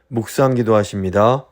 묵상 기도하십니다.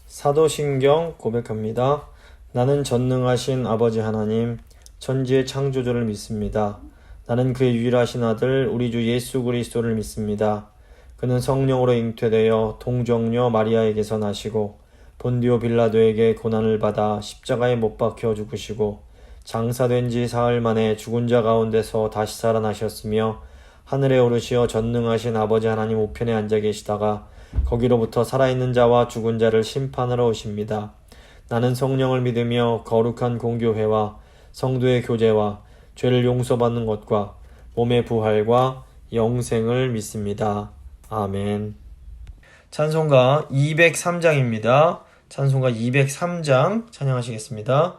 사도신경 고백합니다. 나는 전능하신 아버지 하나님, 천지의 창조주를 믿습니다. 나는 그의 유일하신 아들 우리 주 예수 그리스도를 믿습니다. 그는 성령으로 잉태되어 동정녀 마리아에게서 나시고 본디오 빌라도에게 고난을 받아 십자가에 못 박혀 죽으시고 장사된 지 사흘 만에 죽은 자 가운데서 다시 살아나셨으며 하늘에 오르시어 전능하신 아버지 하나님 우편에 앉아 계시다가 거기로부터 살아있는 자와 죽은 자를 심판하러 오십니다. 나는 성령을 믿으며 거룩한 공교회와 성도의 교제와 죄를 용서받는 것과 몸의 부활과 영생을 믿습니다. 아멘. 찬송가 203장입니다. 찬송가 203장 찬양하시겠습니다.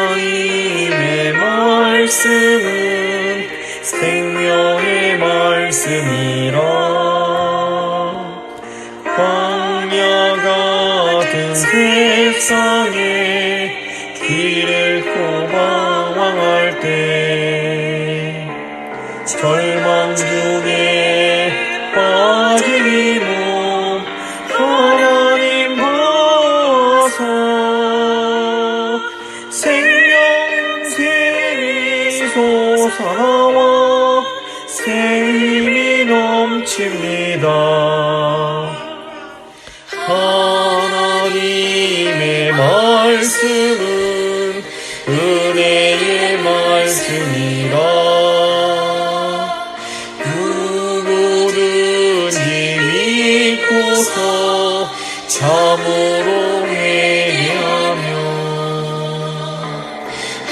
하나님의 말씀은 생명의 말씀이라 광야 같은 세상에 길을 고방황할 때 절망 중에 빠진 이 몸 하나님 봐서 생명샘이 솟아나와 새 힘이 넘칩니다. 하나님의 말씀은 은혜의 말씀이라 누구든지 믿고서 참으로 회개하며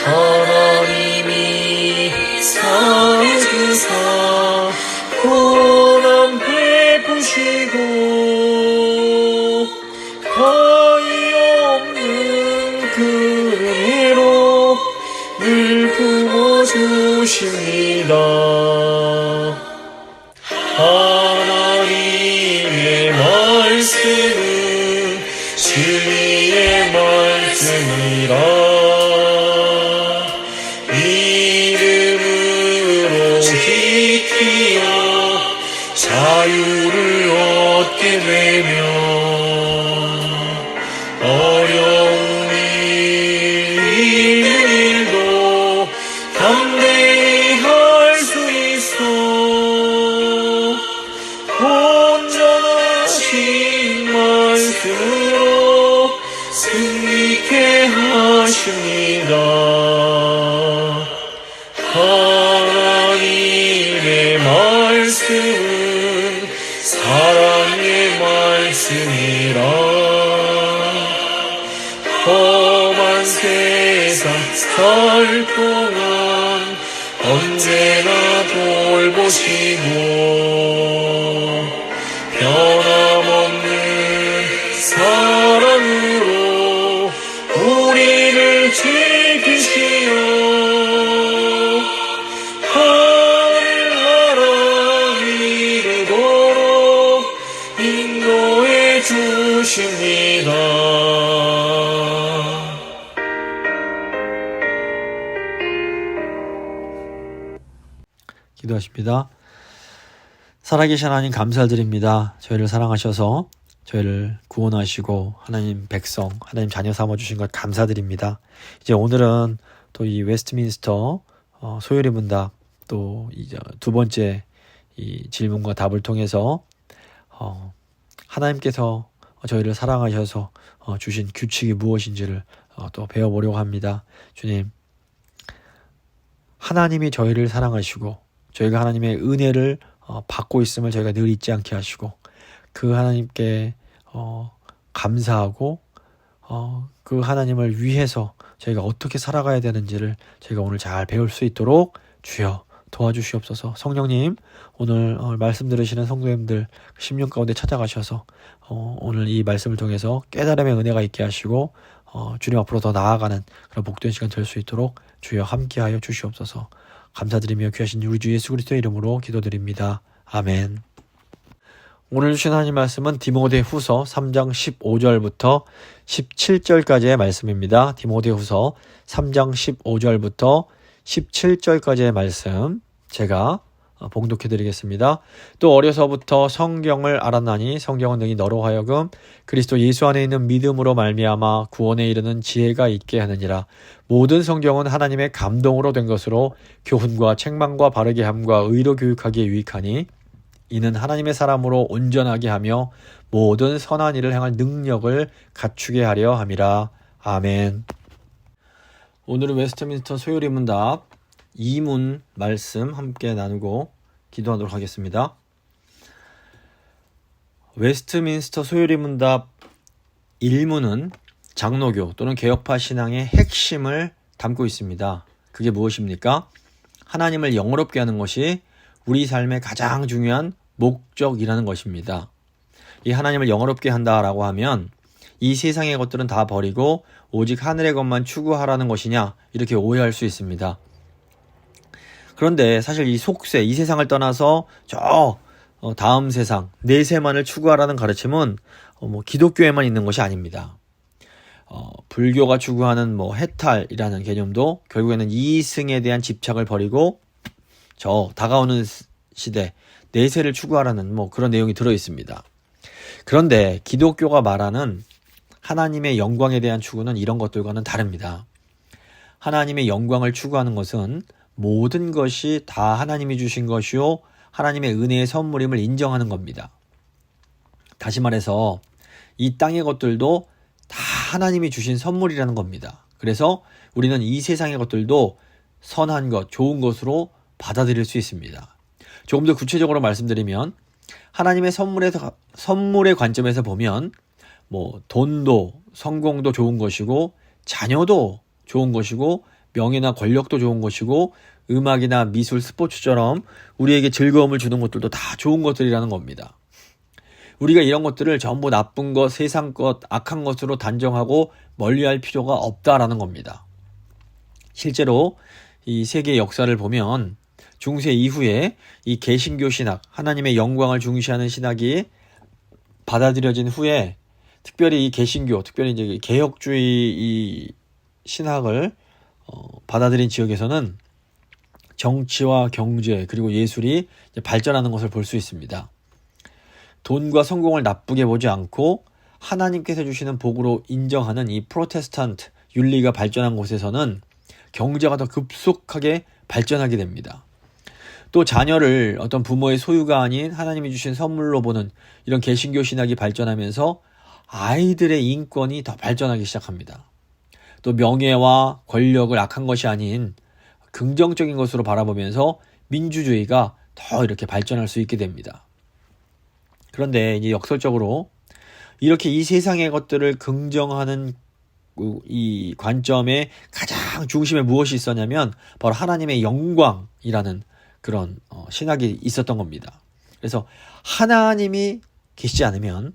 하나님이 사주사 고난 베푸시고 가히 없는 그 은혜로 늘 품어주십니다. 하나님의 말씀은 진리의 말씀이라 믿음으로 지키어 자유를 얻게 되며 어려운 일도 담대히 할 수 있어 온전하신 말씀으로 승리케 하십니다. 하나님의 말씀은 사랑의 말씀이라 험한 세상 살 동안 언제나 돌보시고 변함없는 사랑으로 우리를 지키시어 하늘나라 이르도록 인도해 주십니다. 기도하십니다. 살아계신 하나님 감사드립니다. 저희를 사랑하셔서 저희를 구원하시고 하나님 백성, 하나님 자녀 삼아주신 것 감사드립니다. 이제 오늘은 또 이 웨스트민스터 소요리 문답 또 이제 두 번째 이 질문과 답을 통해서 하나님께서 저희를 사랑하셔서 주신 규칙이 무엇인지를 또 배워보려고 합니다. 주님, 하나님이 저희를 사랑하시고 저희가 하나님의 은혜를 받고 있음을 저희가 늘 잊지 않게 하시고 그 하나님께 감사하고 그 하나님을 위해서 저희가 어떻게 살아가야 되는지를 저희가 오늘 잘 배울 수 있도록 주여 도와주시옵소서. 성령님, 오늘 말씀 들으시는 성도님들 심령 가운데 찾아가셔서 오늘 이 말씀을 통해서 깨달음의 은혜가 있게 하시고 주님 앞으로 더 나아가는 그런 복된 시간 될 수 있도록 주여 함께하여 주시옵소서. 감사드리며 귀하신 우리 주 예수 그리스도의 이름으로 기도드립니다. 아멘. 오늘 주신 하나님 말씀은 디모데후서 3장 15절부터 17절까지의 말씀입니다. 디모데후서 3장 15절부터 17절까지의 말씀 제가 봉독해 드리겠습니다. 또 어려서부터 성경을 알았나니 성경은 능히 너로 하여금 그리스도 예수 안에 있는 믿음으로 말미암아 구원에 이르는 지혜가 있게 하느니라. 모든 성경은 하나님의 감동으로 된 것으로 교훈과 책망과 바르게 함과 의로 교육하기에 유익하니 이는 하나님의 사람으로 온전하게 하며 모든 선한 일을 행할 능력을 갖추게 하려 함이라. 아멘. 오늘은 웨스트민스터 소요리 문답 2문 말씀 함께 나누고 기도하도록 하겠습니다. 웨스트민스터 소요리 문답 1문은 장로교 또는 개혁파 신앙의 핵심을 담고 있습니다. 그게 무엇입니까? 하나님을 영어롭게 하는 것이 우리 삶의 가장 중요한 목적이라는 것입니다. 이 하나님을 영어롭게 한다라고 하면 이 세상의 것들은 다 버리고 오직 하늘의 것만 추구하라는 것이냐 이렇게 오해할 수 있습니다. 그런데 사실 이 속세, 이 세상을 떠나서 저 다음 세상, 내세만을 추구하라는 가르침은 기독교에만 있는 것이 아닙니다. 불교가 추구하는 해탈이라는 개념도 결국에는 이승에 대한 집착을 버리고 저 다가오는 시대, 내세를 추구하라는 그런 내용이 들어 있습니다. 그런데 기독교가 말하는 하나님의 영광에 대한 추구는 이런 것들과는 다릅니다. 하나님의 영광을 추구하는 것은 모든 것이 다 하나님이 주신 것이요 하나님의 은혜의 선물임을 인정하는 겁니다. 다시 말해서 이 땅의 것들도 다 하나님이 주신 선물이라는 겁니다. 그래서 우리는 이 세상의 것들도 선한 것, 좋은 것으로 받아들일 수 있습니다. 조금 더 구체적으로 말씀드리면 하나님의 선물의 관점에서 보면 돈도 성공도 좋은 것이고 자녀도 좋은 것이고 명예나 권력도 좋은 것이고 음악이나 미술, 스포츠처럼 우리에게 즐거움을 주는 것들도 다 좋은 것들이라는 겁니다. 우리가 이런 것들을 전부 나쁜 것, 세상 것, 악한 것으로 단정하고 멀리할 필요가 없다라는 겁니다. 실제로 이 세계 역사를 보면 중세 이후에 이 개신교 신학, 하나님의 영광을 중시하는 신학이 받아들여진 후에 특별히 이 개신교, 특별히 이제 개혁주의 이 신학을 받아들인 지역에서는 정치와 경제 그리고 예술이 발전하는 것을 볼 수 있습니다. 돈과 성공을 나쁘게 보지 않고 하나님께서 주시는 복으로 인정하는 이 프로테스탄트 윤리가 발전한 곳에서는 경제가 더 급속하게 발전하게 됩니다. 또 자녀를 어떤 부모의 소유가 아닌 하나님이 주신 선물로 보는 이런 개신교 신학이 발전하면서 아이들의 인권이 더 발전하기 시작합니다. 또 명예와 권력을 악한 것이 아닌 긍정적인 것으로 바라보면서 민주주의가 더 이렇게 발전할 수 있게 됩니다. 그런데 이제 역설적으로 이렇게 이 세상의 것들을 긍정하는 이 관점의 가장 중심에 무엇이 있었냐면 바로 하나님의 영광이라는 그런 신학이 있었던 겁니다. 그래서 하나님이 계시지 않으면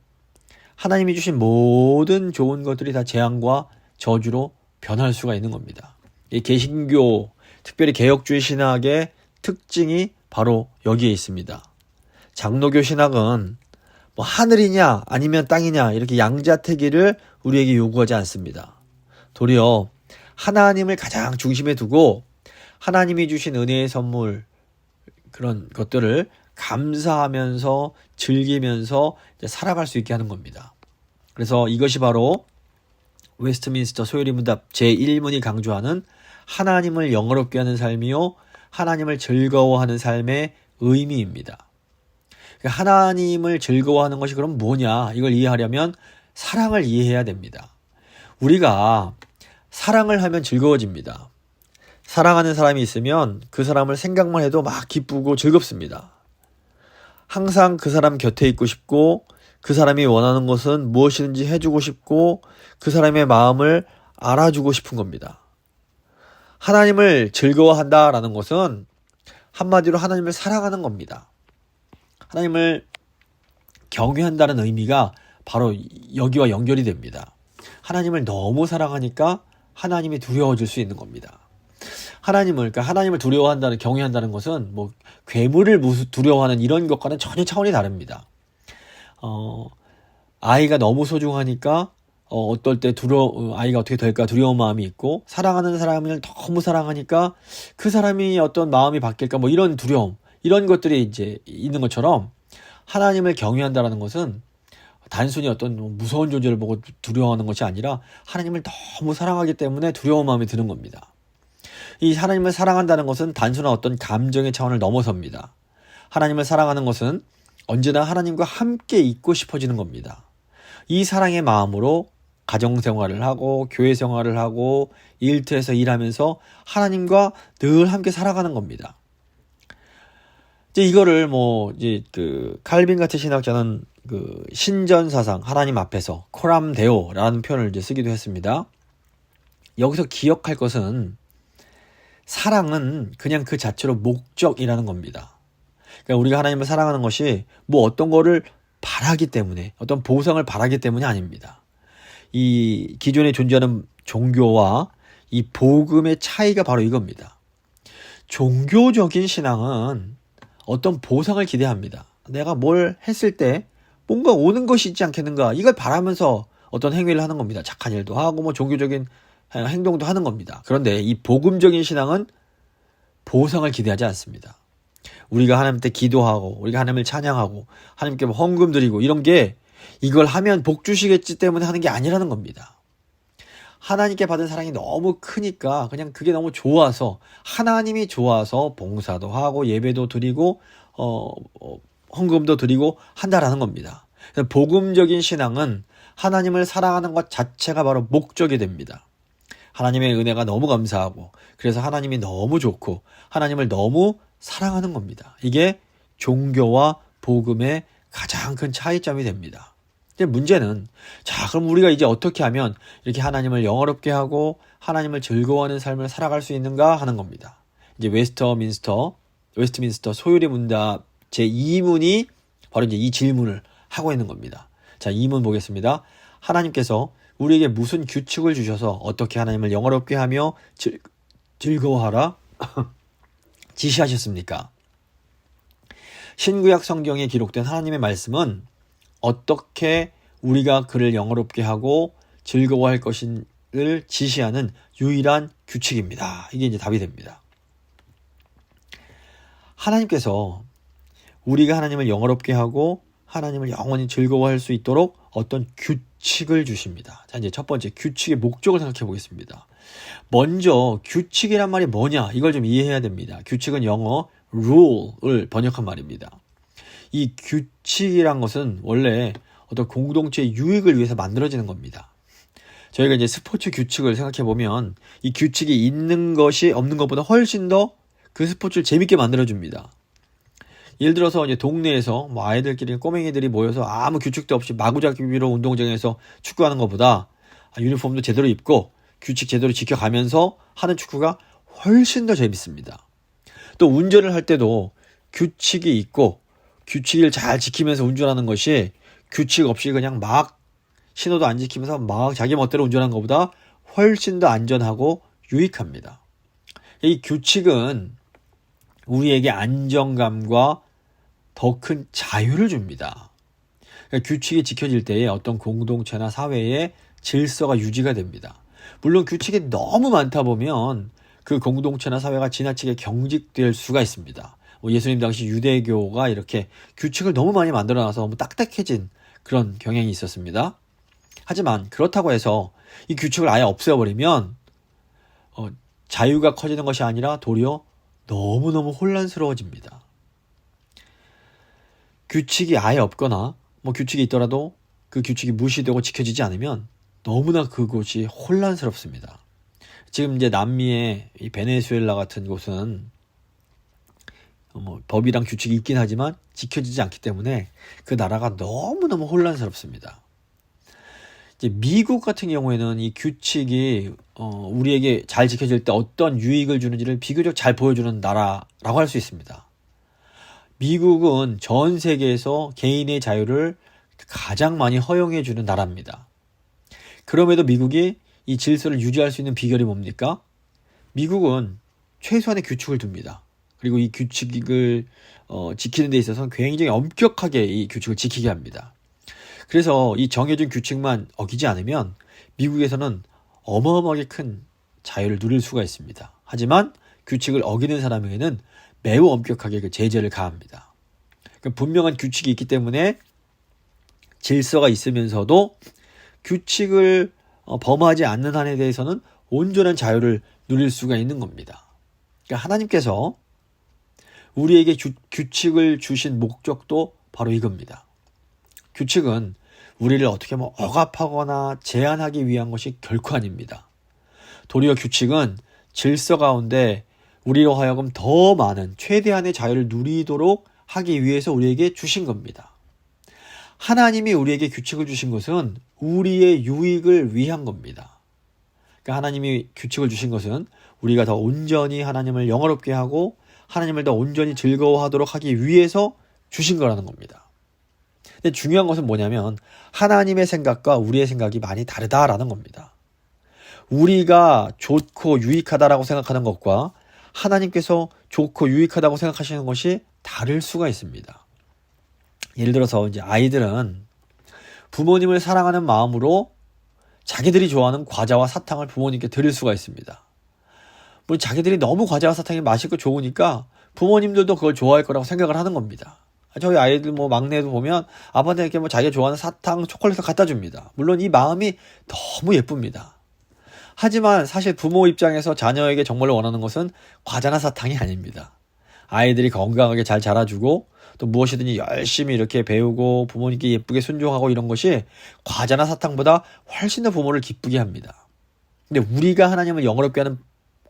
하나님이 주신 모든 좋은 것들이 다 재앙과 저주로 변할 수가 있는 겁니다. 이 개신교, 특별히 개혁주의 신학의 특징이 바로 여기에 있습니다. 장로교 신학은 하늘이냐 아니면 땅이냐 이렇게 양자택일을 우리에게 요구하지 않습니다. 도리어 하나님을 가장 중심에 두고 하나님이 주신 은혜의 선물 그런 것들을 감사하면서 즐기면서 살아갈 수 있게 하는 겁니다. 그래서 이것이 바로 웨스트민스터 소요리 문답 제1문이 강조하는 하나님을 영어롭게 하는 삶이요 하나님을 즐거워하는 삶의 의미입니다. 하나님을 즐거워하는 것이 그럼 뭐냐? 이걸 이해하려면 사랑을 이해해야 됩니다. 우리가 사랑을 하면 즐거워집니다. 사랑하는 사람이 있으면 그 사람을 생각만 해도 막 기쁘고 즐겁습니다. 항상 그 사람 곁에 있고 싶고 그 사람이 원하는 것은 무엇이든지 해주고 싶고 그 사람의 마음을 알아주고 싶은 겁니다. 하나님을 즐거워한다라는 것은 한마디로 하나님을 사랑하는 겁니다. 하나님을 경외한다는 의미가 바로 여기와 연결이 됩니다. 하나님을 너무 사랑하니까 하나님이 두려워질 수 있는 겁니다. 그러니까 하나님을 두려워한다는, 경외한다는 것은 뭐 괴물을 두려워하는 이런 것과는 전혀 차원이 다릅니다. 아이가 너무 소중하니까 어떨 때 아이가 어떻게 될까 두려운 마음이 있고, 사랑하는 사람을 너무 사랑하니까 그 사람이 어떤 마음이 바뀔까 뭐 이런 두려움, 이런 것들이 이제 있는 것처럼 하나님을 경외한다는 것은 단순히 어떤 무서운 존재를 보고 두려워하는 것이 아니라 하나님을 너무 사랑하기 때문에 두려운 마음이 드는 겁니다. 이 하나님을 사랑한다는 것은 단순한 어떤 감정의 차원을 넘어섭니다. 하나님을 사랑하는 것은 언제나 하나님과 함께 있고 싶어지는 겁니다. 이 사랑의 마음으로 가정생활을 하고 교회 생활을 하고 일터에서 일하면서 하나님과 늘 함께 살아가는 겁니다. 이제 이거를 칼빈 같은 신학자는 그 신전 사상, 하나님 앞에서 코람 데오라는 표현을 이제 쓰기도 했습니다. 여기서 기억할 것은 사랑은 그냥 그 자체로 목적이라는 겁니다. 그러니까 우리가 하나님을 사랑하는 것이 뭐 어떤 거를 바라기 때문에, 어떤 보상을 바라기 때문이 아닙니다. 이 기존에 존재하는 종교와 이 복음의 차이가 바로 이겁니다. 종교적인 신앙은 어떤 보상을 기대합니다. 내가 뭘 했을 때 뭔가 오는 것이 있지 않겠는가, 이걸 바라면서 어떤 행위를 하는 겁니다. 착한 일도 하고 뭐 종교적인 행동도 하는 겁니다. 그런데 이 복음적인 신앙은 보상을 기대하지 않습니다. 우리가 하나님께 기도하고 우리가 하나님을 찬양하고 하나님께 헌금 드리고 이런 게 이걸 하면 복 주시겠지 때문에 하는 게 아니라는 겁니다. 하나님께 받은 사랑이 너무 크니까 그냥 그게 너무 좋아서, 하나님이 좋아서 봉사도 하고 예배도 드리고 헌금도 드리고 한다라는 겁니다. 복음적인 신앙은 하나님을 사랑하는 것 자체가 바로 목적이 됩니다. 하나님의 은혜가 너무 감사하고 그래서 하나님이 너무 좋고 하나님을 너무 사랑하는 겁니다. 이게 종교와 복음의 가장 큰 차이점이 됩니다. 근데 문제는, 자, 그럼 우리가 이제 어떻게 하면 이렇게 하나님을 영화롭게 하고 하나님을 즐거워하는 삶을 살아갈 수 있는가 하는 겁니다. 이제 웨스트민스터 소요리 문답 제2문이 바로 이제 이 질문을 하고 있는 겁니다. 자, 2문 보겠습니다. 하나님께서 우리에게 무슨 규칙을 주셔서 어떻게 하나님을 영화롭게 하며 즐거워하라 지시하셨습니까? 신구약 성경에 기록된 하나님의 말씀은 어떻게 우리가 그를 영화롭게 하고 즐거워할 것을 지시하는 유일한 규칙입니다. 이게 이제 답이 됩니다. 하나님께서 우리가 하나님을 영화롭게 하고 하나님을 영원히 즐거워할 수 있도록 어떤 규칙을 주십니다. 자, 이제 첫 번째 규칙의 목적을 생각해 보겠습니다. 먼저 규칙이란 말이 뭐냐, 이걸 좀 이해해야 됩니다. 규칙은 영어 rule을 번역한 말입니다. 이 규칙이란 것은 원래 어떤 공동체의 유익을 위해서 만들어지는 겁니다. 저희가 이제 스포츠 규칙을 생각해 보면 이 규칙이 있는 것이 없는 것보다 훨씬 더 그 스포츠를 재밌게 만들어줍니다. 예를 들어서 이제 동네에서 뭐 아이들끼리 꼬맹이들이 모여서 아무 규칙도 없이 마구잡이로 운동장에서 축구하는 것보다 유니폼도 제대로 입고 규칙 제대로 지켜가면서 하는 축구가 훨씬 더 재밌습니다. 또 운전을 할 때도 규칙이 있고 규칙을 잘 지키면서 운전하는 것이 규칙 없이 그냥 막 신호도 안 지키면서 막 자기 멋대로 운전하는 것보다 훨씬 더 안전하고 유익합니다. 이 규칙은 우리에게 안정감과 더 큰 자유를 줍니다. 그러니까 규칙이 지켜질 때에 어떤 공동체나 사회의 질서가 유지가 됩니다. 물론 규칙이 너무 많다 보면 그 공동체나 사회가 지나치게 경직될 수가 있습니다. 예수님 당시 유대교가 이렇게 규칙을 너무 많이 만들어놔서 너무 딱딱해진 그런 경향이 있었습니다. 하지만 그렇다고 해서 이 규칙을 아예 없애버리면 자유가 커지는 것이 아니라 도리어 너무너무 혼란스러워집니다. 규칙이 아예 없거나 뭐 규칙이 있더라도 그 규칙이 무시되고 지켜지지 않으면 너무나 그곳이 혼란스럽습니다. 지금 이제 남미의 이 베네수엘라 같은 곳은 법이랑 규칙이 있긴 하지만 지켜지지 않기 때문에 그 나라가 너무너무 혼란스럽습니다. 이제 미국 같은 경우에는 이 규칙이 우리에게 잘 지켜질 때 어떤 유익을 주는지를 비교적 잘 보여주는 나라라고 할 수 있습니다. 미국은 전 세계에서 개인의 자유를 가장 많이 허용해 주는 나라입니다. 그럼에도 미국이 이 질서를 유지할 수 있는 비결이 뭡니까? 미국은 최소한의 규칙을 둡니다. 그리고 이 규칙을 지키는 데 있어서는 굉장히 엄격하게 이 규칙을 지키게 합니다. 그래서 이 정해진 규칙만 어기지 않으면 미국에서는 어마어마하게 큰 자유를 누릴 수가 있습니다. 하지만 규칙을 어기는 사람에게는 매우 엄격하게 그 제재를 가합니다. 그러니까 분명한 규칙이 있기 때문에 질서가 있으면서도 규칙을 범하지 않는 한에 대해서는 온전한 자유를 누릴 수가 있는 겁니다. 그러니까 하나님께서 우리에게 규칙을 주신 목적도 바로 이겁니다. 규칙은 우리를 어떻게 억압하거나 제한하기 위한 것이 결코 아닙니다. 도리어 규칙은 질서 가운데 우리로 하여금 더 많은 최대한의 자유를 누리도록 하기 위해서 우리에게 주신 겁니다. 하나님이 우리에게 규칙을 주신 것은 우리의 유익을 위한 겁니다. 그러니까 하나님이 규칙을 주신 것은 우리가 더 온전히 하나님을 영화롭게 하고 하나님을 더 온전히 즐거워하도록 하기 위해서 주신 거라는 겁니다. 근데 중요한 것은 뭐냐면 하나님의 생각과 우리의 생각이 많이 다르다라는 겁니다. 우리가 좋고 유익하다라고 생각하는 것과 하나님께서 좋고 유익하다고 생각하시는 것이 다를 수가 있습니다. 예를 들어서 이제 아이들은 부모님을 사랑하는 마음으로 자기들이 좋아하는 과자와 사탕을 부모님께 드릴 수가 있습니다. 물론 자기들이 너무 과자와 사탕이 맛있고 좋으니까 부모님들도 그걸 좋아할 거라고 생각을 하는 겁니다. 저희 아이들 막내도 보면 아빠한테 자기가 좋아하는 사탕, 초콜릿을 갖다 줍니다. 물론 이 마음이 너무 예쁩니다. 하지만 사실 부모 입장에서 자녀에게 정말로 원하는 것은 과자나 사탕이 아닙니다. 아이들이 건강하게 잘 자라주고 또 무엇이든지 열심히 이렇게 배우고 부모님께 예쁘게 순종하고 이런 것이 과자나 사탕보다 훨씬 더 부모를 기쁘게 합니다. 근데 우리가 하나님을 영화롭게 하는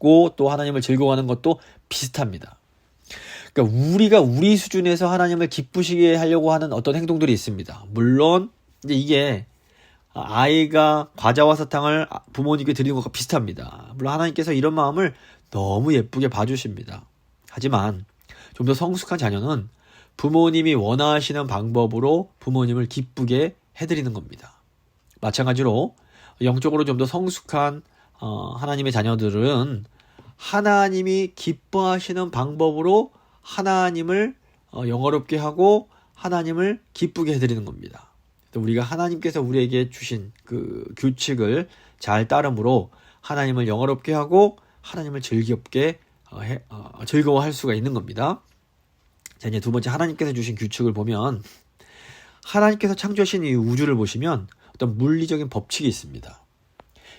또 하나님을 즐거워하는 것도 비슷합니다. 그러니까 우리가 우리 수준에서 하나님을 기쁘시게 하려고 하는 어떤 행동들이 있습니다. 물론 이제 이게 아이가 과자와 사탕을 부모님께 드리는 것과 비슷합니다. 물론 하나님께서 이런 마음을 너무 예쁘게 봐주십니다. 하지만 좀 더 성숙한 자녀는 부모님이 원하시는 방법으로 부모님을 기쁘게 해드리는 겁니다. 마찬가지로 영적으로 좀 더 성숙한 하나님의 자녀들은 하나님이 기뻐하시는 방법으로 하나님을 영화롭게 하고 하나님을 기쁘게 해드리는 겁니다. 우리가 하나님께서 우리에게 주신 그 규칙을 잘 따름으로 하나님을 영화롭게 하고 하나님을 즐거워할 수가 있는 겁니다. 자, 이제 두 번째 하나님께서 주신 규칙을 보면 하나님께서 창조하신 이 우주를 보시면 어떤 물리적인 법칙이 있습니다.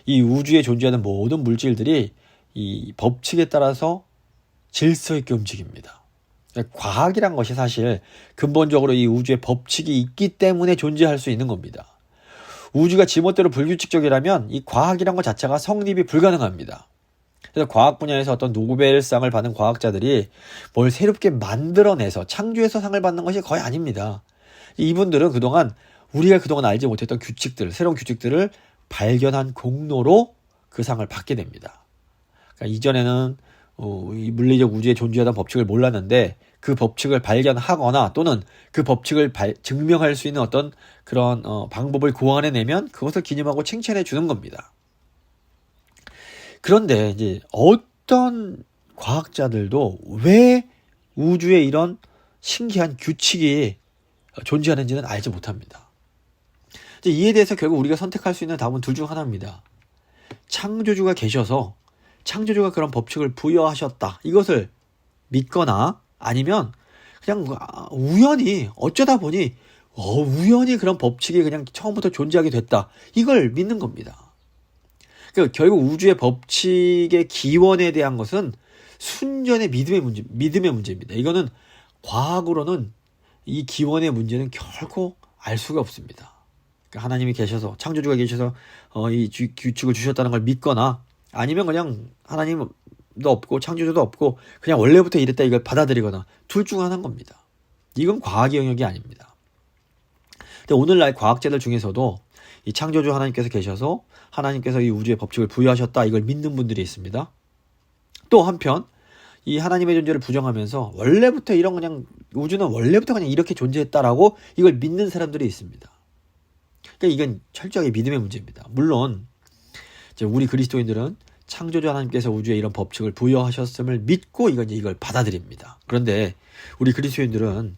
이 우주에 존재하는 모든 물질들이 이 법칙에 따라서 질서 있게 움직입니다. 과학이란 것이 사실 근본적으로 이 우주에 법칙이 있기 때문에 존재할 수 있는 겁니다. 우주가 지멋대로 불규칙적이라면 이 과학이란 것 자체가 성립이 불가능합니다. 그래서 과학 분야에서 어떤 노벨상을 받은 과학자들이 뭘 새롭게 만들어내서 창조해서 상을 받는 것이 거의 아닙니다. 이분들은 우리가 그동안 알지 못했던 규칙들, 새로운 규칙들을 발견한 공로로 그 상을 받게 됩니다. 그러니까 이전에는 이 물리적 우주에 존재하던 법칙을 몰랐는데 그 법칙을 발견하거나 또는 그 법칙을 증명할 수 있는 어떤 그런 방법을 고안해내면 그것을 기념하고 칭찬해 주는 겁니다. 그런데 이제 어떤 과학자들도 왜 우주에 이런 신기한 규칙이 존재하는지는 알지 못합니다. 이제 이에 대해서 결국 우리가 선택할 수 있는 답은 둘 중 하나입니다. 창조주가 계셔서 창조주가 그런 법칙을 부여하셨다. 이것을 믿거나 아니면 그냥 우연히 어쩌다 보니 우연히 그런 법칙이 그냥 처음부터 존재하게 됐다. 이걸 믿는 겁니다. 그러니까 결국 우주의 법칙의 기원에 대한 것은 순전의 믿음의 문제입니다. 이거는 과학으로는 이 기원의 문제는 결코 알 수가 없습니다. 그러니까 하나님이 계셔서 창조주가 계셔서 이 규칙을 주셨다는 걸 믿거나 아니면 그냥 하나님도 없고 창조주도 없고 그냥 원래부터 이랬다 이걸 받아들이거나 둘 중 하나인 겁니다. 이건 과학의 영역이 아닙니다. 근데 오늘날 과학자들 중에서도 이 창조주 하나님께서 계셔서 하나님께서 이 우주의 법칙을 부여하셨다 이걸 믿는 분들이 있습니다. 또 한편 이 하나님의 존재를 부정하면서 원래부터 이런 그냥 우주는 원래부터 그냥 이렇게 존재했다라고 이걸 믿는 사람들이 있습니다. 그러니까 이건 철저하게 믿음의 문제입니다. 물론 이제 우리 그리스도인들은 창조주 하나님께서 우주에 이런 법칙을 부여하셨음을 믿고 이걸 받아들입니다. 그런데 우리 그리스도인들은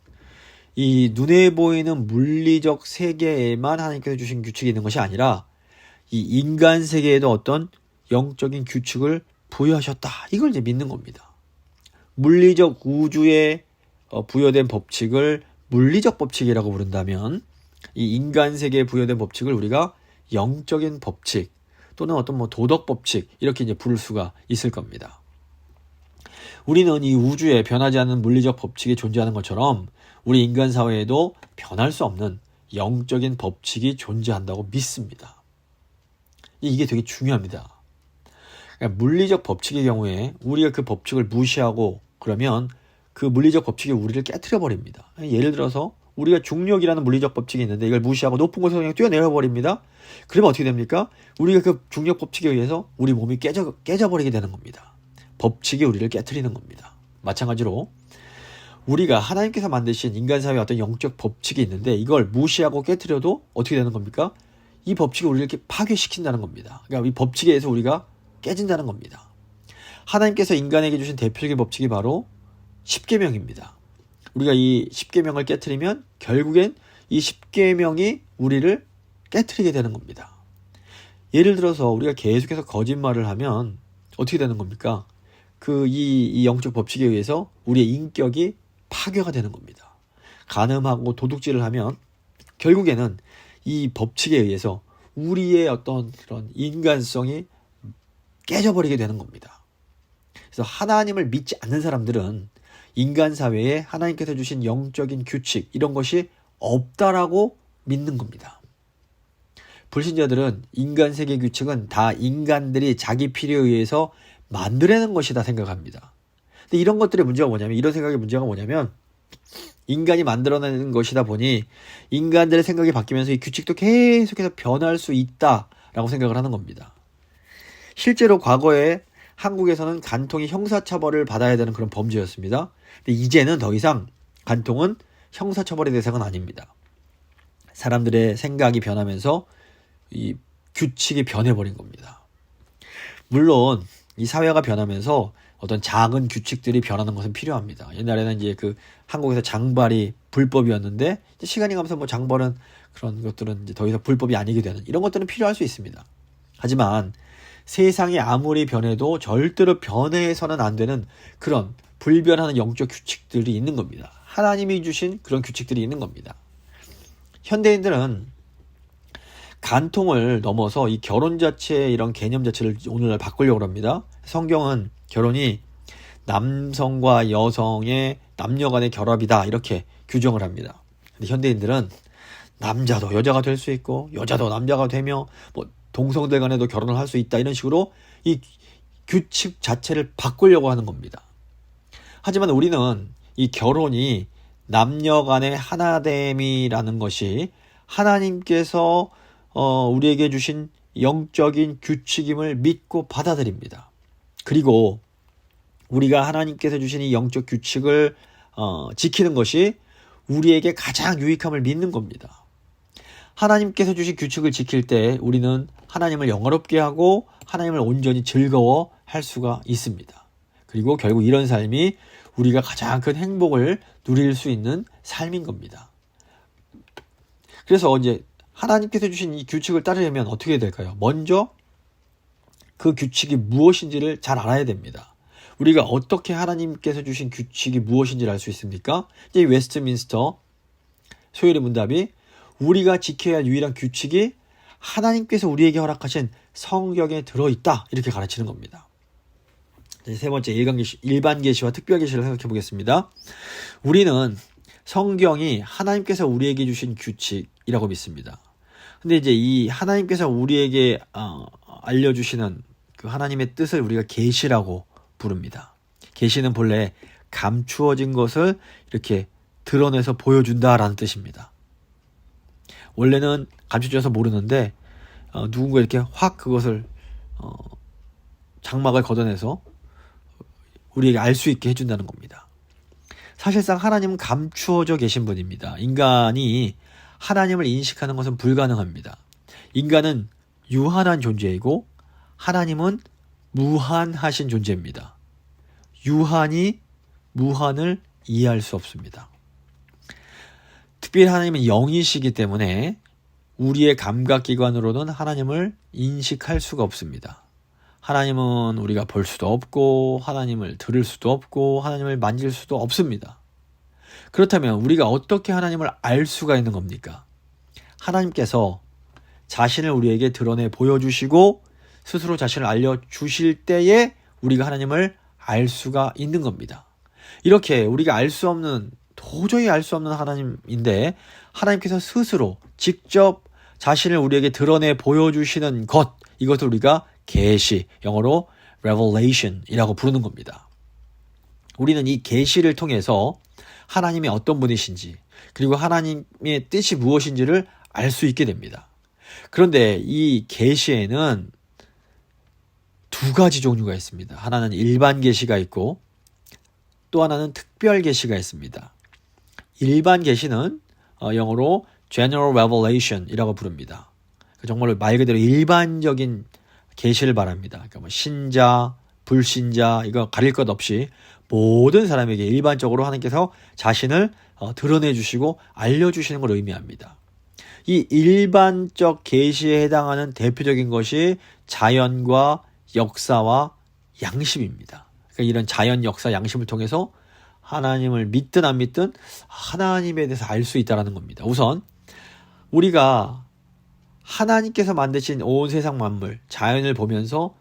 이 눈에 보이는 물리적 세계에만 하나님께서 주신 규칙이 있는 것이 아니라 이 인간 세계에도 어떤 영적인 규칙을 부여하셨다. 이걸 이제 믿는 겁니다. 물리적 우주에 부여된 법칙을 물리적 법칙이라고 부른다면 이 인간 세계에 부여된 법칙을 우리가 영적인 법칙 또는 어떤 도덕 법칙 이렇게 이제 부를 수가 있을 겁니다. 우리는 이 우주에 변하지 않는 물리적 법칙이 존재하는 것처럼 우리 인간 사회에도 변할 수 없는 영적인 법칙이 존재한다고 믿습니다. 이게 되게 중요합니다. 그러니까 물리적 법칙의 경우에 우리가 그 법칙을 무시하고 그러면 그 물리적 법칙이 우리를 깨트려 버립니다. 예를 들어서 우리가 중력이라는 물리적 법칙이 있는데 이걸 무시하고 높은 곳에서 그냥 뛰어내려 버립니다. 그러면 어떻게 됩니까? 우리가 그 중력 법칙에 의해서 우리 몸이 깨져버리게 되는 겁니다. 법칙이 우리를 깨트리는 겁니다. 마찬가지로 우리가 하나님께서 만드신 인간 사회에 어떤 영적 법칙이 있는데 이걸 무시하고 깨트려도 어떻게 되는 겁니까? 이 법칙이 우리를 이렇게 파괴시킨다는 겁니다. 그러니까 이 법칙에 의해서 우리가 깨진다는 겁니다. 하나님께서 인간에게 주신 대표적인 법칙이 바로 십계명입니다. 우리가 이 십계명을 깨트리면 결국엔 이 십계명이 우리를 깨트리게 되는 겁니다. 예를 들어서 우리가 계속해서 거짓말을 하면 어떻게 되는 겁니까? 이 영적 법칙에 의해서 우리의 인격이 파괴가 되는 겁니다. 간음하고 도둑질을 하면 결국에는 이 법칙에 의해서 우리의 어떤 그런 인간성이 깨져버리게 되는 겁니다. 그래서 하나님을 믿지 않는 사람들은 인간 사회에 하나님께서 주신 영적인 규칙 이런 것이 없다라고 믿는 겁니다. 불신자들은 인간 세계 규칙은 다 인간들이 자기 필요에 의해서 만들어낸 것이다 생각합니다. 근데 이런 것들의 문제가 뭐냐면 이런 생각의 문제가 뭐냐면 인간이 만들어내는 것이다 보니 인간들의 생각이 바뀌면서 이 규칙도 계속해서 변할 수 있다라고 생각을 하는 겁니다. 실제로 과거에 한국에서는 간통이 형사처벌을 받아야 되는 그런 범죄였습니다. 근데 이제는 더 이상 간통은 형사처벌의 대상은 아닙니다. 사람들의 생각이 변하면서 이 규칙이 변해버린 겁니다. 물론 이 사회가 변하면서 어떤 작은 규칙들이 변하는 것은 필요합니다. 옛날에는 이제 한국에서 장발이 불법이었는데 이제 시간이 가면서 장발은 그런 것들은 이제 더 이상 불법이 아니게 되는 이런 것들은 필요할 수 있습니다. 하지만 세상이 아무리 변해도 절대로 변해서는 안 되는 그런 불변하는 영적 규칙들이 있는 겁니다. 하나님이 주신 그런 규칙들이 있는 겁니다. 현대인들은 간통을 넘어서 이 결혼 자체의 이런 개념 자체를 오늘날 바꾸려고 합니다. 성경은 결혼이 남성과 여성의 남녀 간의 결합이다 이렇게 규정을 합니다. 근데 현대인들은 남자도 여자가 될 수 있고 여자도 남자가 되며 동성들 간에도 결혼을 할 수 있다 이런 식으로 이 규칙 자체를 바꾸려고 하는 겁니다. 하지만 우리는 이 결혼이 남녀 간의 하나됨이라는 것이 하나님께서 우리에게 주신 영적인 규칙임을 믿고 받아들입니다. 그리고 우리가 하나님께서 주신 이 영적 규칙을 지키는 것이 우리에게 가장 유익함을 믿는 겁니다. 하나님께서 주신 규칙을 지킬 때 우리는 하나님을 영화롭게 하고 하나님을 온전히 즐거워할 수가 있습니다. 그리고 결국 이런 삶이 우리가 가장 큰 행복을 누릴 수 있는 삶인 겁니다. 그래서 이제 하나님께서 주신 이 규칙을 따르려면 어떻게 될까요? 먼저 그 규칙이 무엇인지를 잘 알아야 됩니다. 우리가 어떻게 하나님께서 주신 규칙이 무엇인지를 알 수 있습니까? 이제 웨스트민스터 소요리 문답이 우리가 지켜야 할 유일한 규칙이 하나님께서 우리에게 허락하신 성경에 들어있다 이렇게 가르치는 겁니다. 세 번째 일반 계시와 특별 계시를 생각해 보겠습니다. 우리는 성경이 하나님께서 우리에게 주신 규칙이라고 믿습니다. 근데 이제 이 하나님께서 우리에게 알려주시는 그 하나님의 뜻을 우리가 계시라고 부릅니다. 계시는 본래 감추어진 것을 이렇게 드러내서 보여준다라는 뜻입니다. 원래는 감춰져서 모르는데 누군가 이렇게 확 그것을 장막을 걷어내서 우리에게 알 수 있게 해준다는 겁니다. 사실상 하나님은 감추어져 계신 분입니다. 인간이 하나님을 인식하는 것은 불가능합니다. 인간은 유한한 존재이고 하나님은 무한하신 존재입니다. 유한이 무한을 이해할 수 없습니다. 특별히 하나님은 영이시기 때문에 우리의 감각기관으로는 하나님을 인식할 수가 없습니다. 하나님은 우리가 볼 수도 없고 하나님을 들을 수도 없고 하나님을 만질 수도 없습니다. 그렇다면 우리가 어떻게 하나님을 알 수가 있는 겁니까? 하나님께서 자신을 우리에게 드러내 보여주시고 스스로 자신을 알려주실 때에 우리가 하나님을 알 수가 있는 겁니다. 이렇게 우리가 도저히 알 수 없는 하나님인데 하나님께서 스스로 직접 자신을 우리에게 드러내 보여주시는 것, 이것을 우리가 계시, 영어로 revelation이라고 부르는 겁니다. 우리는 이 계시를 통해서 하나님이 어떤 분이신지 그리고 하나님의 뜻이 무엇인지를 알 수 있게 됩니다. 그런데 이 계시에는 두 가지 종류가 있습니다. 하나는 일반 계시가 있고 또 하나는 특별 계시가 있습니다. 일반 계시는 영어로 general revelation이라고 부릅니다. 정말로 말 그대로 일반적인 계시를 말합니다. 그러니까 뭐 신자, 불신자 이거 가릴 것 없이 모든 사람에게 일반적으로 하나님께서 자신을 드러내 주시고 알려주시는 걸 의미합니다. 이 일반적 계시에 해당하는 대표적인 것이 자연과 역사와 양심입니다. 그러니까 이런 자연, 역사, 양심을 통해서 하나님을 믿든 안 믿든 하나님에 대해서 알 수 있다는 겁니다. 우선 우리가 하나님께서 만드신 온 세상 만물, 자연을 보면서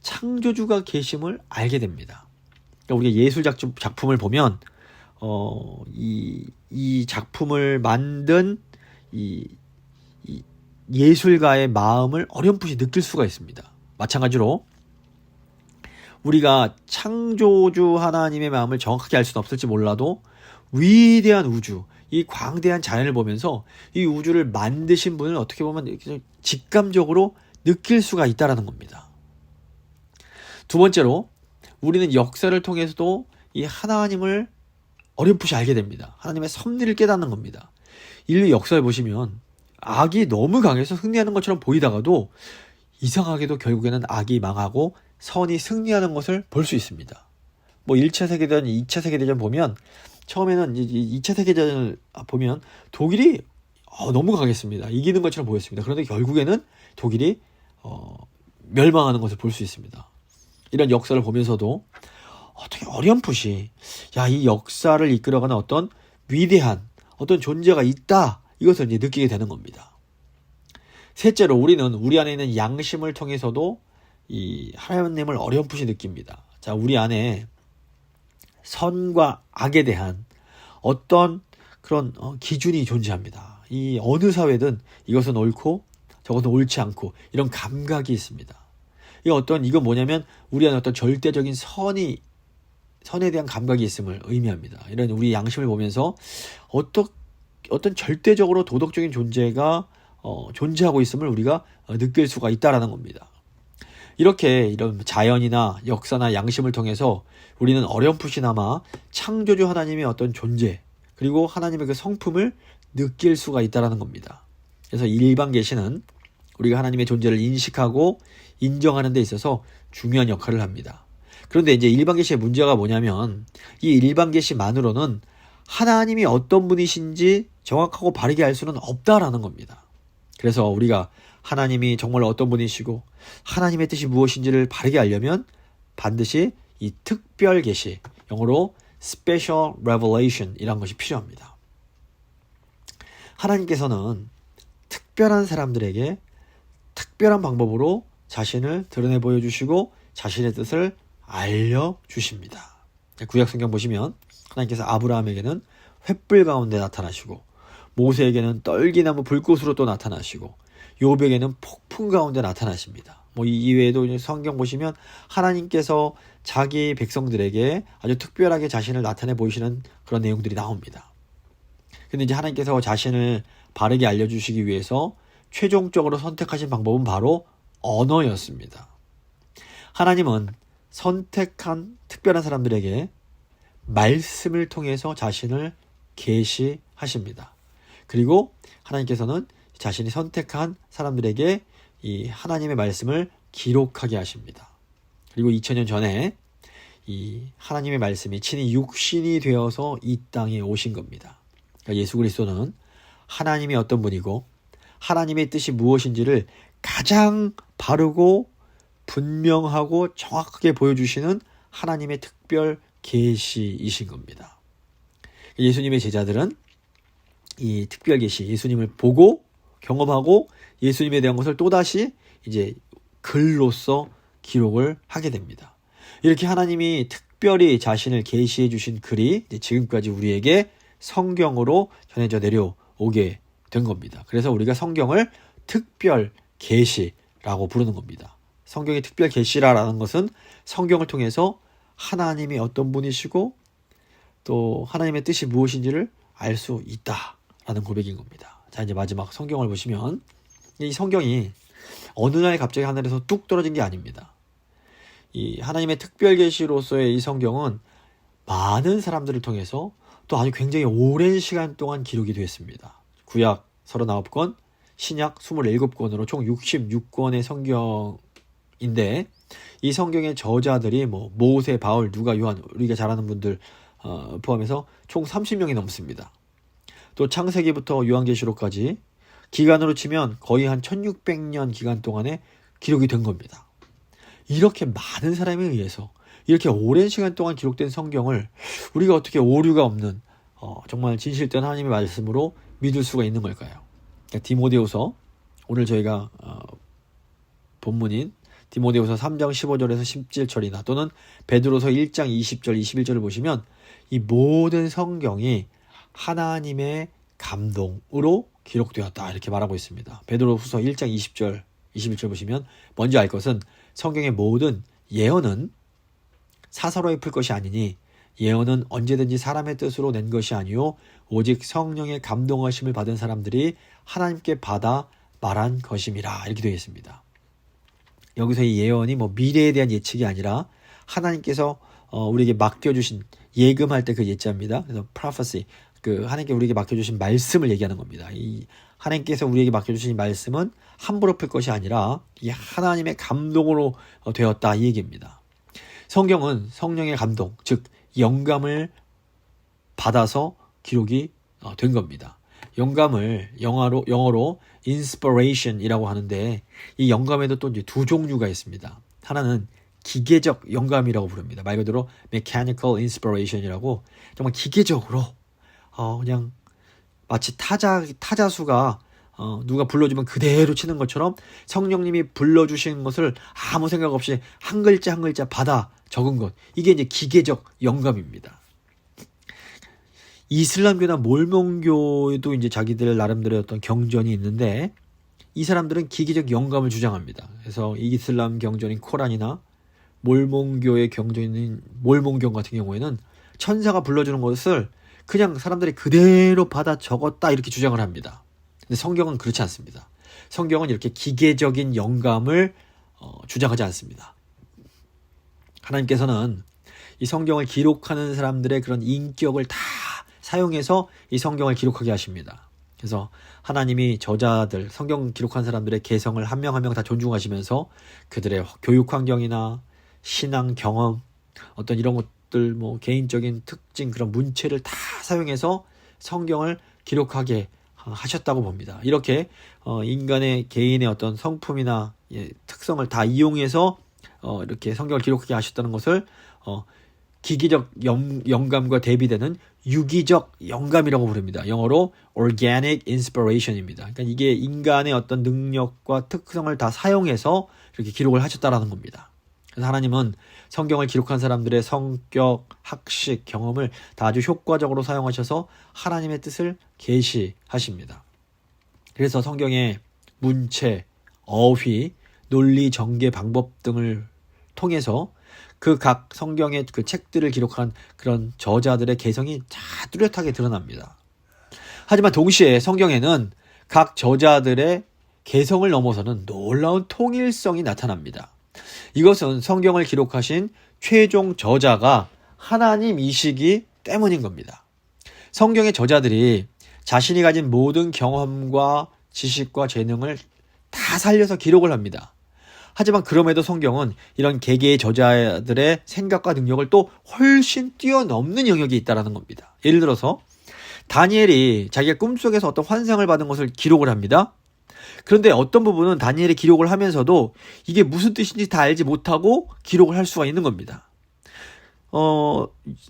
창조주가 계심을 알게 됩니다. 그러니까 우리가 예술 작품을 보면 이 작품을 만든 이 예술가의 마음을 어렴풋이 느낄 수가 있습니다. 마찬가지로 우리가 창조주 하나님의 마음을 정확하게 알 수는 없을지 몰라도 위대한 우주, 이 광대한 자연을 보면서 이 우주를 만드신 분을 어떻게 보면 직감적으로 느낄 수가 있다는 겁니다. 두 번째로 우리는 역사를 통해서도 이 하나님을 어렴풋이 알게 됩니다. 하나님의 섭리를 깨닫는 겁니다. 인류 역사를 보시면 악이 너무 강해서 승리하는 것처럼 보이다가도 이상하게도 결국에는 악이 망하고 선이 승리하는 것을 볼 수 있습니다. 뭐 1차 세계대전, 2차 세계대전 보면 처음에는 2차 세계대전을 보면 독일이 너무 강했습니다. 이기는 것처럼 보였습니다. 그런데 결국에는 독일이 멸망하는 것을 볼 수 있습니다. 이런 역사를 보면서도 어떻게 어렴풋이 이 역사를 이끌어가는 어떤 위대한 어떤 존재가 있다, 이것을 이제 느끼게 되는 겁니다. 셋째로 우리는 우리 안에 있는 양심을 통해서도 이 하나님을 어렴풋이 느낍니다. 자, 우리 안에 선과 악에 대한 어떤 그런 기준이 존재합니다. 이 어느 사회든 이것은 옳고 저것은 옳지 않고 이런 감각이 있습니다. 이건 뭐냐면 우리 안에 어떤 절대적인 선에 대한 감각이 있음을 의미합니다. 이런 우리 양심을 보면서 어떤 절대적으로 도덕적인 존재가 존재하고 있음을 우리가 느낄 수가 있다라는 겁니다. 이렇게 이런 자연이나 역사나 양심을 통해서 우리는 어렴풋이나마 창조주 하나님의 어떤 존재 그리고 하나님의 그 성품을 느낄 수가 있다라는 겁니다. 그래서 일반 계시는 우리가 하나님의 존재를 인식하고 인정하는 데 있어서 중요한 역할을 합니다. 그런데 이제 일반 계시의 문제가 뭐냐면 이 일반 계시만으로는 하나님이 어떤 분이신지 정확하고 바르게 알 수는 없다라는 겁니다. 그래서 우리가 하나님이 정말 어떤 분이시고 하나님의 뜻이 무엇인지를 바르게 알려면 반드시 이 특별 계시, 영어로 special revelation 이란 것이 필요합니다. 하나님께서는 특별한 사람들에게 특별한 방법으로 자신을 드러내 보여주시고 자신의 뜻을 알려주십니다. 구약 성경 보시면 하나님께서 아브라함에게는 횃불 가운데 나타나시고 모세에게는 떨기나무 불꽃으로 또 나타나시고 욥에게는 폭풍 가운데 나타나십니다. 뭐 이외에도 이제 성경 보시면 하나님께서 자기 백성들에게 아주 특별하게 자신을 나타내 보이시는 그런 내용들이 나옵니다. 근데 이제 하나님께서 자신을 바르게 알려주시기 위해서 최종적으로 선택하신 방법은 바로 언어였습니다. 하나님은 선택한 특별한 사람들에게 말씀을 통해서 자신을 계시하십니다. 그리고 하나님께서는 자신이 선택한 사람들에게 이 하나님의 말씀을 기록하게 하십니다. 그리고 2000년 전에 이 하나님의 말씀이 친히 육신이 되어서 이 땅에 오신 겁니다. 그러니까 예수 그리스도는 하나님이 어떤 분이고 하나님의 뜻이 무엇인지를 가장 바르고 분명하고 정확하게 보여주시는 하나님의 특별 계시이신 겁니다. 예수님의 제자들은 이 특별 계시, 예수님을 보고 경험하고 예수님에 대한 것을 또다시 이제 글로써 기록을 하게 됩니다. 이렇게 하나님이 특별히 자신을 계시해 주신 글이 지금까지 우리에게 성경으로 전해져 내려오게 된 겁니다. 그래서 우리가 성경을 특별 계시라고 부르는 겁니다. 성경의 특별 계시라는 것은 성경을 통해서 하나님이 어떤 분이시고 또 하나님의 뜻이 무엇인지를 알 수 있다라는 고백인 겁니다. 자, 이제 마지막 성경을 보시면 이 성경이 어느 날 갑자기 하늘에서 뚝 떨어진 게 아닙니다. 이 하나님의 특별 계시로서의 이 성경은 많은 사람들을 통해서 또 아주 굉장히 오랜 시간 동안 기록이 되었습니다. 구약 39권, 신약 27권으로 총 66권의 성경인데 이 성경의 저자들이 뭐 모세, 바울, 누가, 요한, 우리가 잘 아는 분들 포함해서 총 30명이 넘습니다. 또 창세기부터 요한계시록까지 기간으로 치면 거의 한 1600년 기간 동안에 기록이 된 겁니다. 이렇게 많은 사람에 의해서 이렇게 오랜 시간 동안 기록된 성경을 우리가 어떻게 오류가 없는 정말 진실된 하나님의 말씀으로 믿을 수가 있는 걸까요? 그러니까 디모데후서, 오늘 저희가 본문인 디모데후서 3장 15절에서 17절이나 또는 베드로서 1장 20절 21절을 보시면 이 모든 성경이 하나님의 감동으로 기록되었다 이렇게 말하고 있습니다. 베드로후서 1장 20절 21절 보시면 먼저 알 것은 성경의 모든 예언은 사사로이 풀 것이 아니니 예언은 언제든지 사람의 뜻으로 낸 것이 아니요 오직 성령의 감동하심을 받은 사람들이 하나님께 받아 말한 것임이라 이렇게 되어 있습니다. 여기서 이 예언이 뭐 미래에 대한 예측이 아니라 하나님께서 우리에게 맡겨주신 예금할 때 그 예자입니다. 그래서 prophecy, 그 하나님께 우리에게 맡겨주신 말씀을 얘기하는 겁니다. 이 하나님께서 우리에게 맡겨주신 말씀은 함부로 풀 것이 아니라 이 하나님의 감동으로 되었다 이 얘기입니다. 성경은 성령의 감동, 즉 영감을 받아서 기록이 된 겁니다. 영감을 영어로 inspiration이라고 하는데 이 영감에도 또 이제 두 종류가 있습니다. 하나는 기계적 영감이라고 부릅니다. 말 그대로 mechanical inspiration이라고 정말 기계적으로 그냥 마치 타자수가 누가 불러주면 그대로 치는 것처럼 성령님이 불러주신 것을 아무 생각 없이 한 글자 한 글자 받아 적은 것, 이게 이제 기계적 영감입니다. 이슬람교나 몰몬교에도 이제 자기들 나름대로의 어떤 경전이 있는데 이 사람들은 기계적 영감을 주장합니다. 그래서 이슬람 경전인 코란이나 몰몬교의 경전인 몰몬경 같은 경우에는 천사가 불러주는 것을 그냥 사람들이 그대로 받아 적었다 이렇게 주장을 합니다. 근데 성경은 그렇지 않습니다. 성경은 이렇게 기계적인 영감을 주장하지 않습니다. 하나님께서는 이 성경을 기록하는 사람들의 그런 인격을 다 사용해서 이 성경을 기록하게 하십니다. 그래서 하나님이 저자들, 성경 기록한 사람들의 개성을 한 명 한 명 다 존중하시면서 그들의 교육 환경이나 신앙 경험, 어떤 이런 것들, 뭐 개인적인 특징, 그런 문체를 다 사용해서 성경을 기록하게 하셨다고 봅니다. 이렇게 인간의 개인의 어떤 성품이나 특성을 다 이용해서 이렇게 성경을 기록하게 하셨다는 것을 기계적 영감과 대비되는 유기적 영감이라고 부릅니다. 영어로 organic inspiration입니다. 그러니까 이게 인간의 어떤 능력과 특성을 다 사용해서 이렇게 기록을 하셨다라는 겁니다. 그래서 하나님은 성경을 기록한 사람들의 성격, 학식, 경험을 다 아주 효과적으로 사용하셔서 하나님의 뜻을 계시하십니다. 그래서 성경의 문체, 어휘, 논리, 전개, 방법 등을 통해서 그 각 성경의 그 책들을 기록한 그런 저자들의 개성이 다 뚜렷하게 드러납니다. 하지만 동시에 성경에는 각 저자들의 개성을 넘어서는 놀라운 통일성이 나타납니다. 이것은 성경을 기록하신 최종 저자가 하나님이시기 때문인 겁니다. 성경의 저자들이 자신이 가진 모든 경험과 지식과 재능을 다 살려서 기록을 합니다. 하지만 그럼에도 성경은 이런 개개의 저자들의 생각과 능력을 또 훨씬 뛰어넘는 영역이 있다는 겁니다. 예를 들어서 다니엘이 자기가 꿈속에서 어떤 환상을 받은 것을 기록을 합니다. 그런데 어떤 부분은 다니엘이 기록을 하면서도 이게 무슨 뜻인지 다 알지 못하고 기록을 할 수가 있는 겁니다.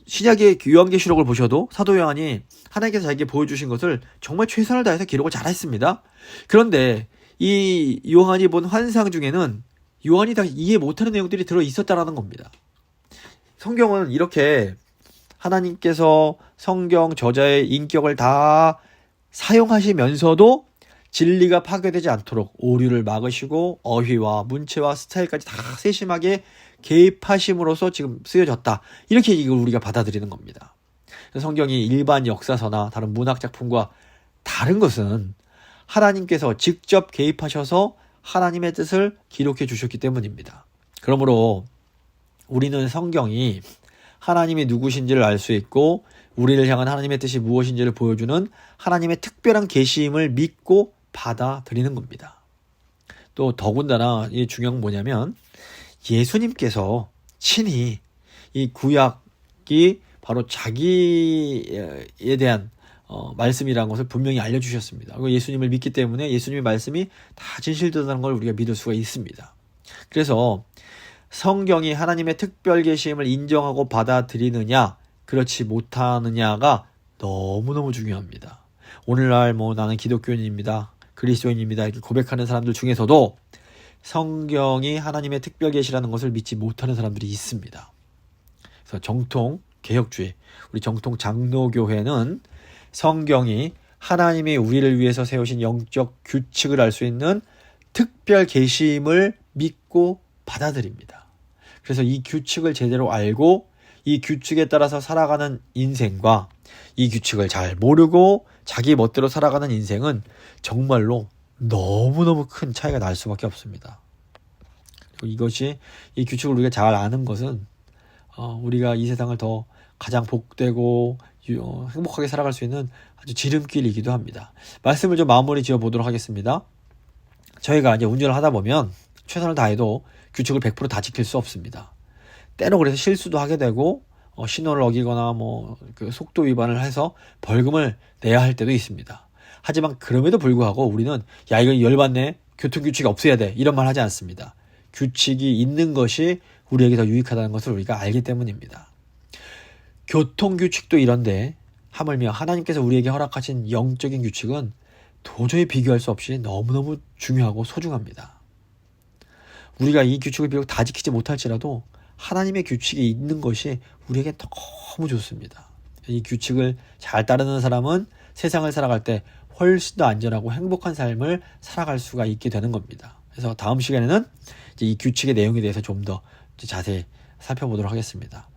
신약의 요한계시록을 보셔도 사도 요한이 하나님께서 자기에게 보여주신 것을 정말 최선을 다해서 기록을 잘했습니다. 그런데 이 요한이 본 환상 중에는 요한이 다 이해 못하는 내용들이 들어있었다라는 겁니다. 성경은 이렇게 하나님께서 성경 저자의 인격을 다 사용하시면서도 진리가 파괴되지 않도록 오류를 막으시고 어휘와 문체와 스타일까지 다 세심하게 개입하심으로써 지금 쓰여졌다. 이렇게 이걸 우리가 받아들이는 겁니다. 성경이 일반 역사서나 다른 문학 작품과 다른 것은 하나님께서 직접 개입하셔서 하나님의 뜻을 기록해 주셨기 때문입니다. 그러므로 우리는 성경이 하나님이 누구신지를 알 수 있고 우리를 향한 하나님의 뜻이 무엇인지를 보여주는 하나님의 특별한 계시임을 믿고 받아들이는 겁니다. 또 더군다나 이 중요한 건 뭐냐면 예수님께서 친히 이 구약이 바로 자기에 대한 말씀이라는 것을 분명히 알려주셨습니다. 그리고 예수님을 믿기 때문에 예수님의 말씀이 다 진실되다는 걸 우리가 믿을 수가 있습니다. 그래서 성경이 하나님의 특별 계시임을 인정하고 받아들이느냐 그렇지 못하느냐가 너무너무 중요합니다. 오늘날 나는 기독교인입니다. 그리스도인입니다. 이렇게 고백하는 사람들 중에서도 성경이 하나님의 특별 계시라는 것을 믿지 못하는 사람들이 있습니다. 그래서 정통 개혁주의, 우리 정통 장로교회는 성경이 하나님이 우리를 위해서 세우신 영적 규칙을 알 수 있는 특별 계시임을 믿고 받아들입니다. 그래서 이 규칙을 제대로 알고 이 규칙에 따라서 살아가는 인생과 이 규칙을 잘 모르고 자기 멋대로 살아가는 인생은 정말로 너무너무 큰 차이가 날 수밖에 없습니다. 그리고 이것이 이 규칙을 우리가 잘 아는 것은 우리가 이 세상을 더 가장 복되고 행복하게 살아갈 수 있는 아주 지름길이기도 합니다. 말씀을 좀 마무리 지어 보도록 하겠습니다. 저희가 이제 운전을 하다 보면 최선을 다해도 규칙을 100% 다 지킬 수 없습니다. 때로 그래서 실수도 하게 되고 신호를 어기거나 그 속도 위반을 해서 벌금을 내야 할 때도 있습니다. 하지만 그럼에도 불구하고 우리는 야 이거 열받네 교통규칙이 없어야 돼 이런 말 하지 않습니다. 규칙이 있는 것이 우리에게 더 유익하다는 것을 우리가 알기 때문입니다. 교통규칙도 이런데 하물며 하나님께서 우리에게 허락하신 영적인 규칙은 도저히 비교할 수 없이 너무너무 중요하고 소중합니다. 우리가 이 규칙을 비록 다 지키지 못할지라도 하나님의 규칙이 있는 것이 우리에게 너무 좋습니다. 이 규칙을 잘 따르는 사람은 세상을 살아갈 때 훨씬 더 안전하고 행복한 삶을 살아갈 수가 있게 되는 겁니다. 그래서 다음 시간에는 이제 이 규칙의 내용에 대해서 좀 더 자세히 살펴보도록 하겠습니다.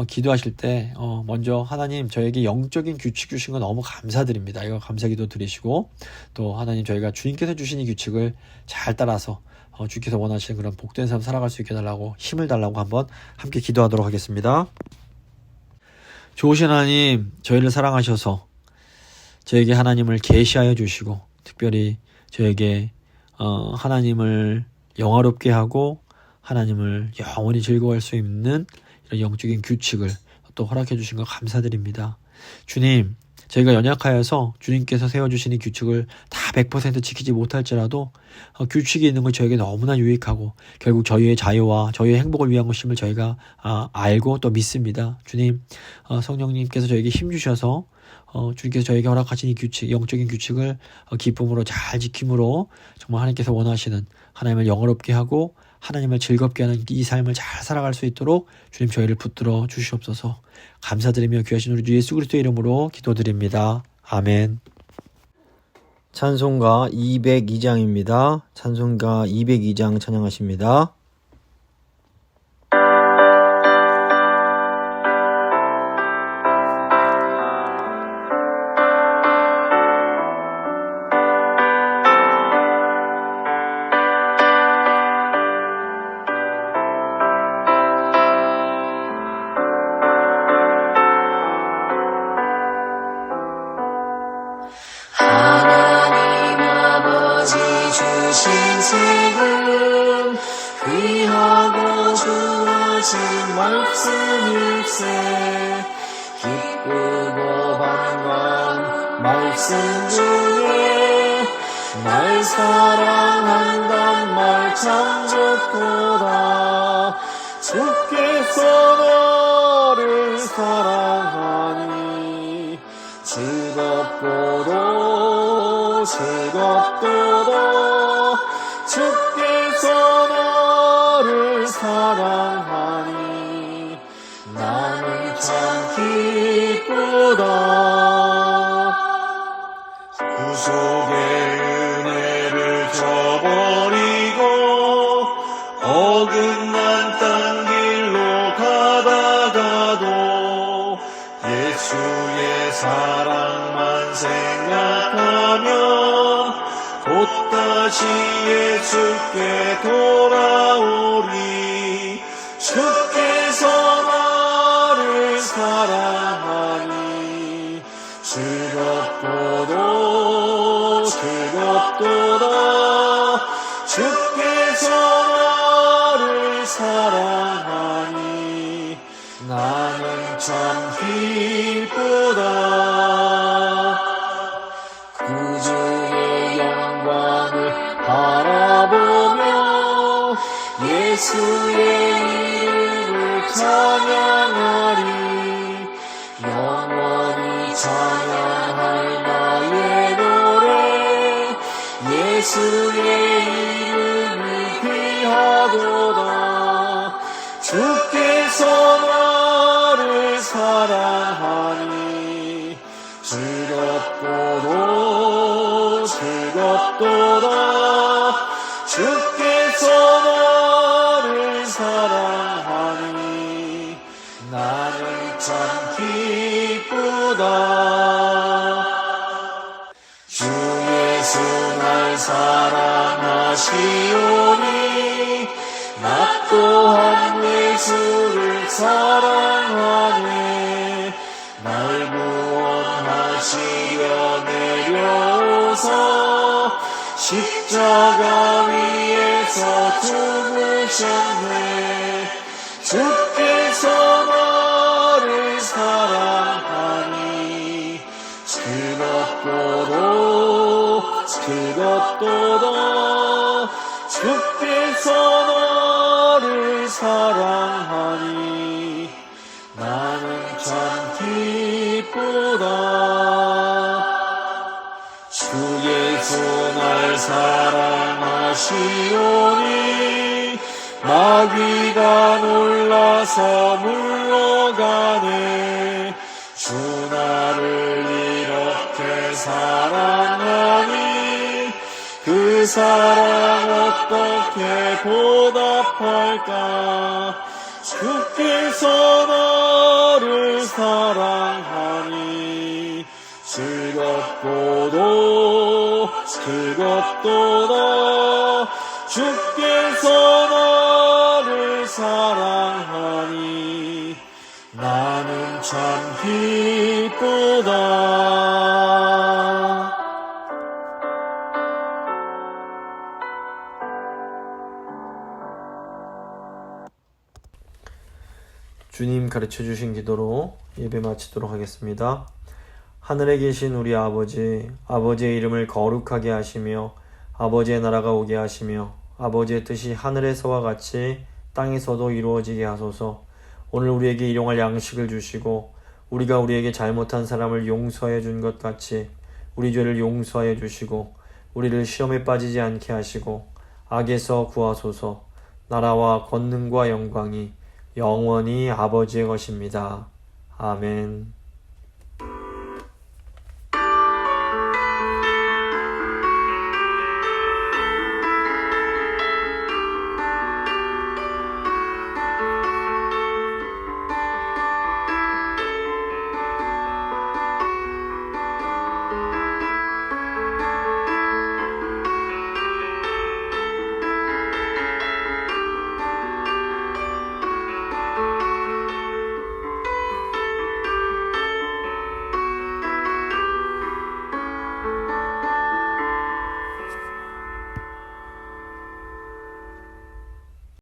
기도하실 때 먼저 하나님 저에게 영적인 규칙 주신 거 너무 감사드립니다. 이거 감사기도 드리시고 또 하나님 저희가 주님께서 주신 이 규칙을 잘 따라서 주께서 원하시는 그런 복된 삶 살아갈 수 있게 달라고 힘을 달라고 한번 함께 기도하도록 하겠습니다. 좋으신 하나님 저희를 사랑하셔서 저에게 하나님을 계시하여 주시고 특별히 저에게 하나님을 영화롭게 하고 하나님을 영원히 즐거워할 수 있는 이런 영적인 규칙을 또 허락해 주신 것 감사드립니다. 주님 저희가 연약하여서 주님께서 세워주신 이 규칙을 다 100% 지키지 못할지라도 규칙이 있는 것 저에게 너무나 유익하고 결국 저희의 자유와 저희의 행복을 위한 것임을 저희가 알고 또 믿습니다. 주님 성령님께서 저에게 힘주셔서 주님께서 저에게 허락하신 이 규칙, 영적인 규칙을 기쁨으로 잘 지킴으로 정말 하나님께서 원하시는 하나님을 영화롭게 하고 하나님을 즐겁게 하는 이 삶을 잘 살아갈 수 있도록 주님 저희를 붙들어 주시옵소서. 감사드리며 귀하신 우리 주 예수 그리스도의 이름으로 기도드립니다. 아멘. 찬송가 202장입니다. 찬송가 202장 찬양하십니다. 주신 책은 귀하고 주어진 말씀일세. 기쁘고 반가운 말씀 중에 날 사랑한단 말 참 좋도다. 주께서 너를 사랑하니 즐겁도다 주께서 너를 사랑하니 나는 참 기쁘다. 구속의 은혜를 저버리고 어긋난 딴 길로 가다가도 예수의 사랑만 생각하면 곧다시 예수께 돌아오리. 주께서 나를 사랑하니 즐겁도다. 주께서 나를 사랑하니 나는 참 기쁘다. 구주의 영광을 바라보며 예수의 이름을 찬양하리. 영원히 찬양할 나의 노래 예수의 이름이 귀하도다. 주께서 나를 사랑하니 즐겁도다. 주께서 나를 사랑하니 나는 참 기쁘다. 주 예수 날 사랑하시오니 나 또한 예수를 사랑하네. 날 구원하시려 내려오사 십자가 위에서 죽으셨네. 주께서 나를 사랑하니 즐겁도다. 주께서 나를 사랑하니 나는 참 기쁘다. 주 예수 날 사랑하시오니 마귀가 놀라서 물러가네. 주 나를 이렇게 사랑하니 그 사랑 어떻게 보답할까. 주께서 나를 사랑하니 즐겁도다. 주께서 나를 사랑하니 나는 참 기쁘다. 주님 가르쳐 주신 기도로 예배 마치도록 하겠습니다. 하늘에 계신 우리 아버지, 아버지의 이름을 거룩하게 하시며 아버지의 나라가 오게 하시며 아버지의 뜻이 하늘에서와 같이 땅에서도 이루어지게 하소서. 오늘 우리에게 일용할 양식을 주시고 우리가 우리에게 잘못한 사람을 용서해 준 것 같이 우리 죄를 용서해 주시고 우리를 시험에 빠지지 않게 하시고 악에서 구하소서. 나라와 권능과 영광이 영원히 아버지의 것입니다. 아멘.